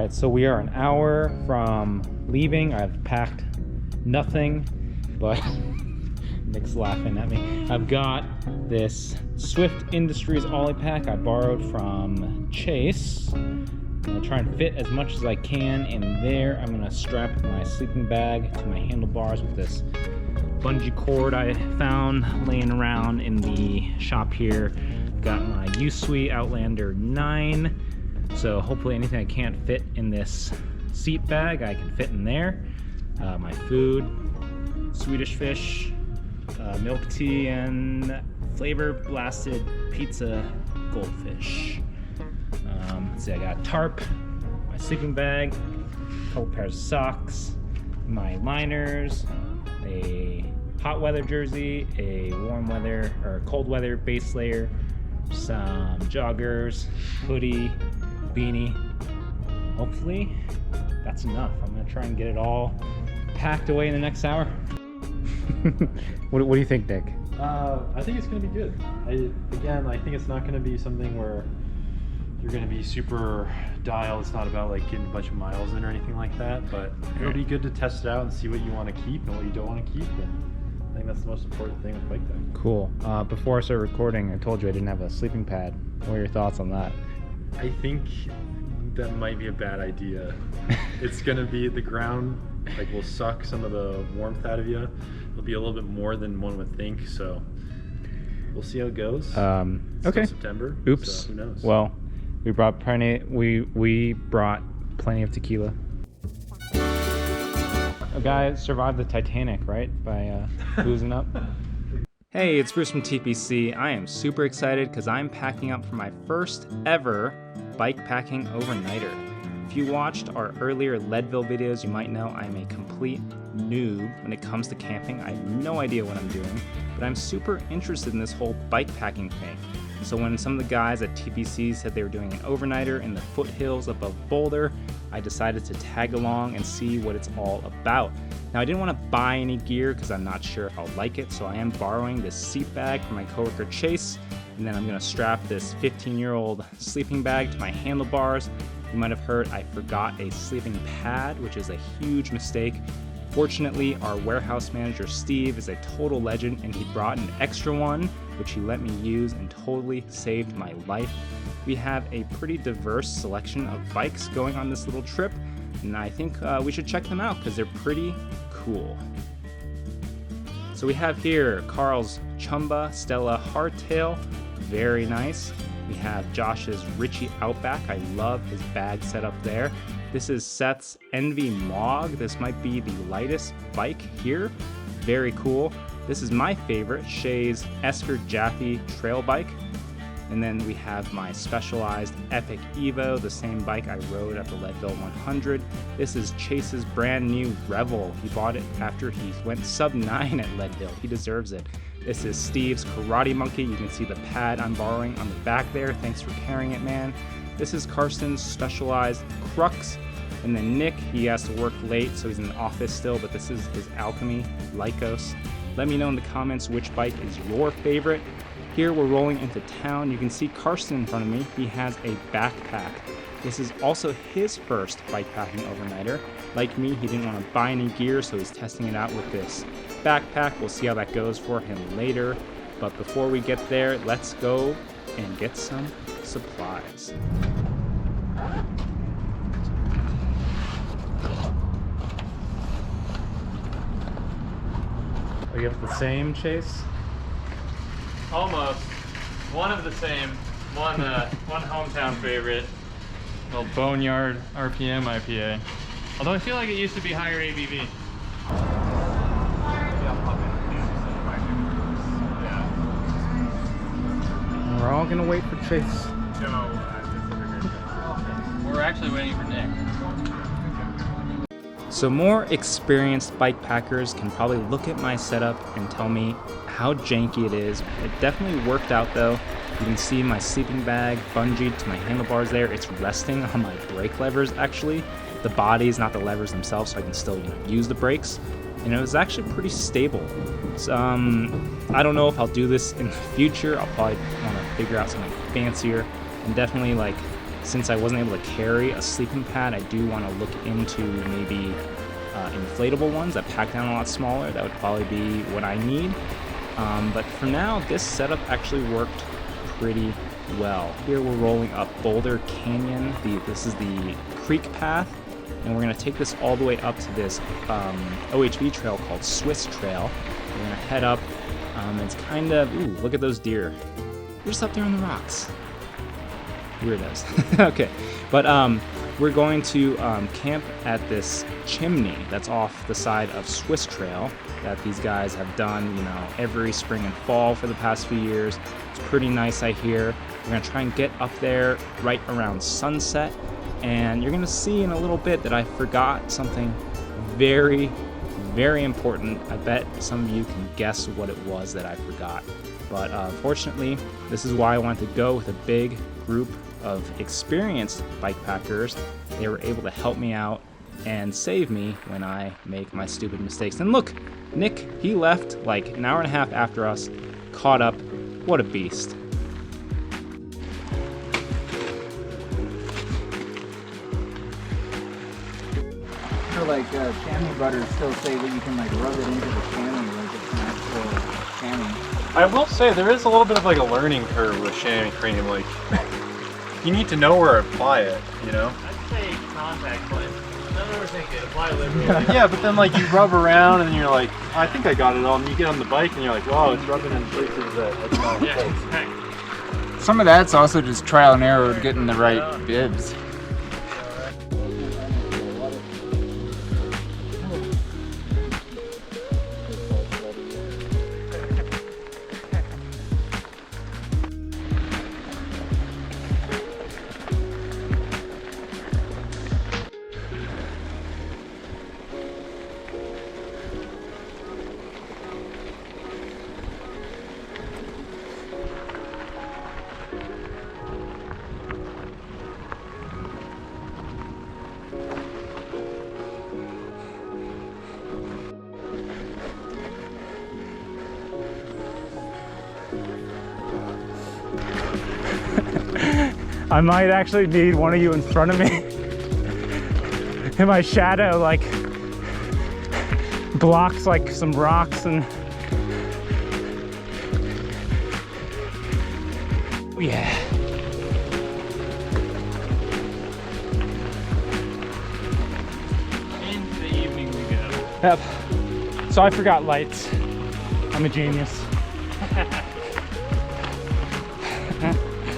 right, so we are an hour from leaving. I've packed nothing, but Nick's laughing at me. I've got this Swift Industries Ollie pack I borrowed from Chase. I'm gonna try and fit as much as I can in there. I'm gonna strap my sleeping bag to my handlebars with this bungee cord I found laying around in the shop here. Got my Usui Outlander 9. So hopefully anything I can't fit in this seat bag, I can fit in there. My food, Swedish fish, milk tea, and flavor blasted pizza goldfish. Let's see, I got a tarp, my sleeping bag, a couple pairs of socks, my liners, a hot weather jersey, a warm weather or cold weather base layer, some joggers, hoodie, beanie. Hopefully that's enough. I'm gonna try and get it all packed away in the next hour. What do you think, Nick? I think it's gonna be good. I think it's not gonna be something where you're gonna be super dialed. It's not about like getting a bunch of miles in or anything like that, but it'll be good to test it out and see what you want to keep and what you don't want to keep. And I think that's the most important thing with bike packing. Cool. Before I started recording, I told you I didn't have a sleeping pad. What are your thoughts on that? I think that might be a bad idea. It's gonna be the ground like will suck some of the warmth out of you. It'll be a little bit more than one would think, so we'll see how it goes. Okay. September. Oops. So who knows? Well, we brought plenty of tequila. A guy survived the Titanic, right? By boozing up. Hey, it's Bruce from TPC. I am super excited because I'm packing up for my first ever bike packing overnighter. If you watched our earlier Leadville videos, you might know I'm a complete noob when it comes to camping. I have no idea what I'm doing, but I'm super interested in this whole bike packing thing. So when some of the guys at TPC said they were doing an overnighter in the foothills above Boulder, I decided to tag along and see what it's all about. Now, I didn't want to buy any gear because I'm not sure if I'll like it, so I am borrowing this seat bag from my coworker Chase, and then I'm going to strap this 15-year-old sleeping bag to my handlebars. You might have heard I forgot a sleeping pad, which is a huge mistake. Fortunately, our warehouse manager Steve is a total legend, and he brought an extra one, which he let me use and totally saved my life. We have a pretty diverse selection of bikes going on this little trip, and I think we should check them out because they're pretty cool. So we have here Carl's Chumba Stella Hardtail, very nice. We have Josh's Richie Outback. I love his bag setup there. This is Seth's Envy Mog. This might be the lightest bike here. Very cool. This is my favorite, Shay's Esker Jaffe trail bike. And then we have my Specialized Epic Evo, the same bike I rode at the Leadville 100. This is Chase's brand new Revel. He bought it after he went sub 9 at Leadville. He deserves it. This is Steve's Karate Monkey. You can see the pad I'm borrowing on the back there. Thanks for carrying it, man. This is Carson's Specialized Crux. And then Nick, he has to work late, so he's in the office still, but this is his Alchemy Lycos. Let me know in the comments which bike is your favorite. Here we're rolling into town. You can see Carson in front of me. He has a backpack. This is also his first bike packing overnighter. Like me, he didn't want to buy any gear, so he's testing it out with this backpack. We'll see how that goes for him later. But before we get there, let's go and get some supplies. Are you have the same, Chase? Almost. One of the same. One hometown favorite. Little Boneyard RPM IPA. Although I feel like it used to be higher ABV. We're all gonna wait for Chase. No, we're actually waiting for Nick. So more experienced bike packers can probably look at my setup and tell me how janky it is. It definitely worked out though. You can see my sleeping bag bungeed to my handlebars there. It's resting on my brake levers actually. The bodies, not the levers themselves, so I can still use the brakes. And it was actually pretty stable. So, I don't know if I'll do this in the future. I'll probably want to figure out something fancier and definitely like since I wasn't able to carry a sleeping pad, I do want to look into maybe inflatable ones that pack down a lot smaller. That would probably be what I need. But for now, this setup actually worked pretty well. Here we're rolling up Boulder Canyon. This is the creek path, and we're going to take this all the way up to this OHV trail called Swiss Trail. We're going to head up. It's kind of, ooh, look at those deer. They're just up there on the rocks. Weirdos. Okay, but we're going to camp at this chimney that's off the side of Swiss Trail that these guys have done, you know, every spring and fall for the past few years. It's pretty nice, I hear. We're gonna try and get up there right around sunset, and you're gonna see in a little bit that I forgot something very, very important. I bet some of you can guess what it was that I forgot. But fortunately, this is why I wanted to go with a big group of experienced bike packers. They were able to help me out and save me when I make my stupid mistakes. And look, Nick, he left like an hour and a half after us, caught up. What a beast. So like chamois butter still say that you can like rub it into the chamois like it's an actual chamois. I will say there is a little bit of like a learning curve with chamois cream. Like you need to know where to apply it, you know? I'd say contact lens. Don't overthink it. Apply liberally. Yeah, but then like you rub around and you're like, I think I got it all. And you get on the bike and you're like, wow, it's rubbing in places that it's not. Yeah, exactly. Some of that's also just trial and error to getting the right bibs. I might actually need one of you in front of me. And my shadow like blocks like some rocks and yeah. Into the evening we go. Yep. So I forgot lights. I'm a genius.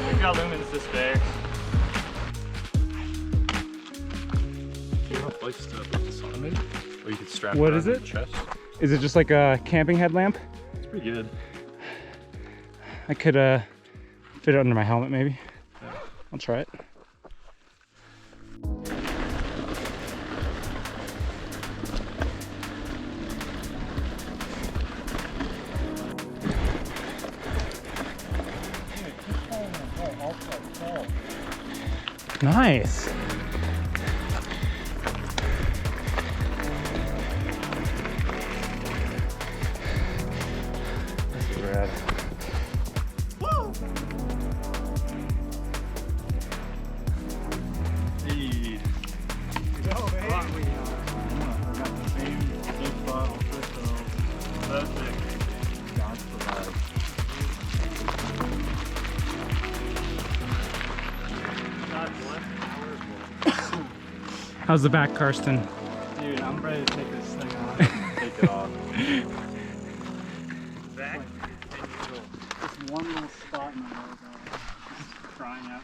We've got lumens to spare. Do you have lights to put this on maybe? Or you could strap What it is around it? your chest. Is it just like a camping headlamp? It's pretty good. I could fit it under my helmet maybe. Yeah. I'll try it. Nice. That's rad. Hey. How's the back, Karsten? Dude, I'm ready to take this thing off. Take it off. Back. Just one little spot in my nose, just crying out.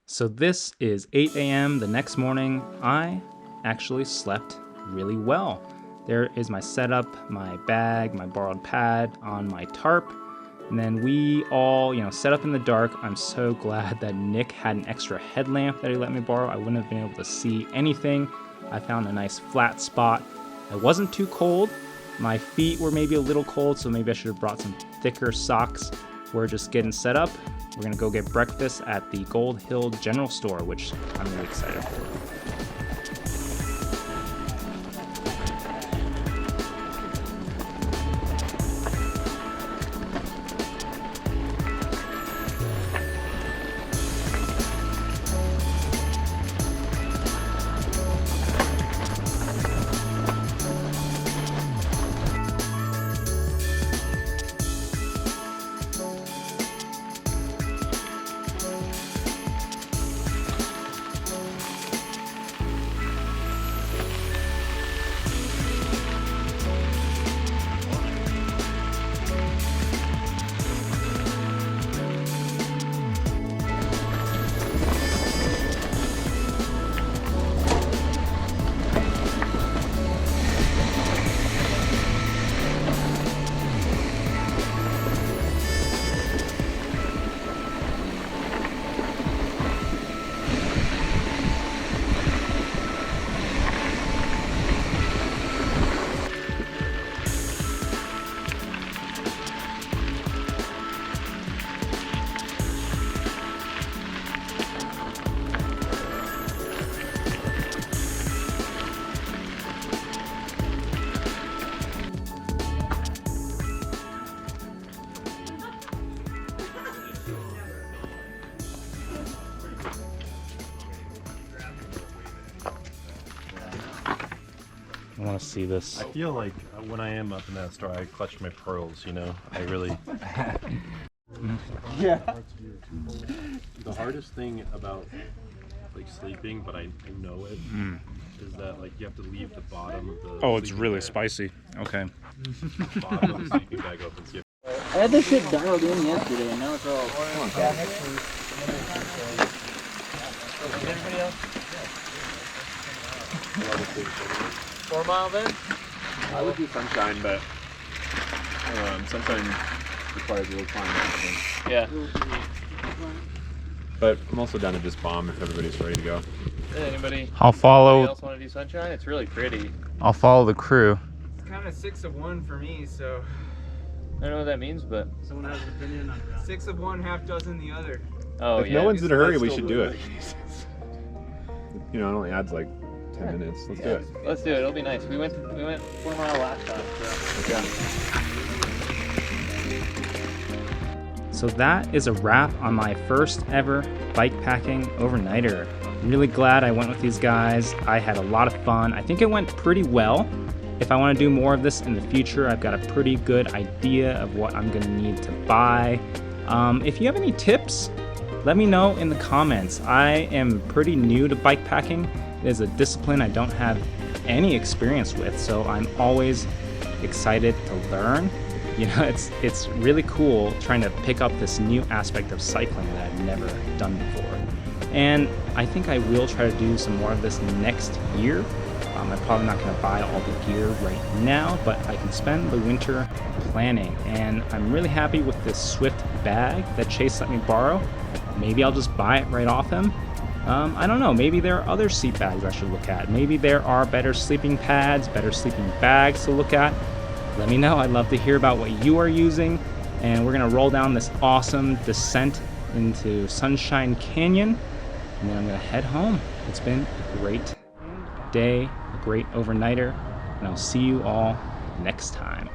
So this is 8 a.m. the next morning. I actually slept really well. There is my setup, my bag, my borrowed pad on my tarp. And then we all, set up in the dark. I'm so glad that Nick had an extra headlamp that he let me borrow. I wouldn't have been able to see anything. I found a nice flat spot. It wasn't too cold. My feet were maybe a little cold, so maybe I should have brought some thicker socks. We're just getting set up. We're gonna go get breakfast at the Gold Hill General Store, which I'm really excited for. I want to see this. I feel like when I am up in that store, I clutch my pearls, you know? I really... Yeah. The hardest thing about like sleeping, but I know it, is that like you have to leave the bottom of the Oh, it's sleeping really bag. spicy. Okay. The bottom of the sleeping bag open. So you I had this shit dialed in yesterday, and now it's all. Come on, Cal. Everybody else? have a lot of things anyway. 4 mile then? I would do sunshine, but sunshine requires a little time. Yeah. But I'm also down to just bomb if everybody's ready to go. Anybody I'll follow. else want to do sunshine? It's really pretty. I'll follow the crew. It's kind of 6 of 1 for me, so I don't know what that means, but Someone has an opinion on that. 6 of 1, half dozen the other. oh If yeah. no one's in a hurry, Let's we still should do it. You know, it only adds like 10 minutes. Let's do it. Let's do it. It'll be nice. We went 4 mile last time. So. So that is a wrap on my first ever bikepacking overnighter. I'm really glad I went with these guys. I had a lot of fun. I think it went pretty well. If I want to do more of this in the future, I've got a pretty good idea of what I'm going to need to buy. If you have any tips, let me know in the comments. I am pretty new to bikepacking. It is a discipline I don't have any experience with, so I'm always excited to learn. You know, it's really cool trying to pick up this new aspect of cycling that I've never done before. And I think I will try to do some more of this next year. I'm probably not going to buy all the gear right now, but I can spend the winter planning. And I'm really happy with this Swift bag that Chase let me borrow. Maybe I'll just buy it right off him. I don't know, maybe there are other seat bags I should look at. Maybe there are better sleeping pads, better sleeping bags to look at. Let me know. I'd love to hear about what you are using. And we're gonna roll down this awesome descent into Sunshine Canyon. And then I'm gonna head home. It's been a great day, a great overnighter, and I'll see you all next time.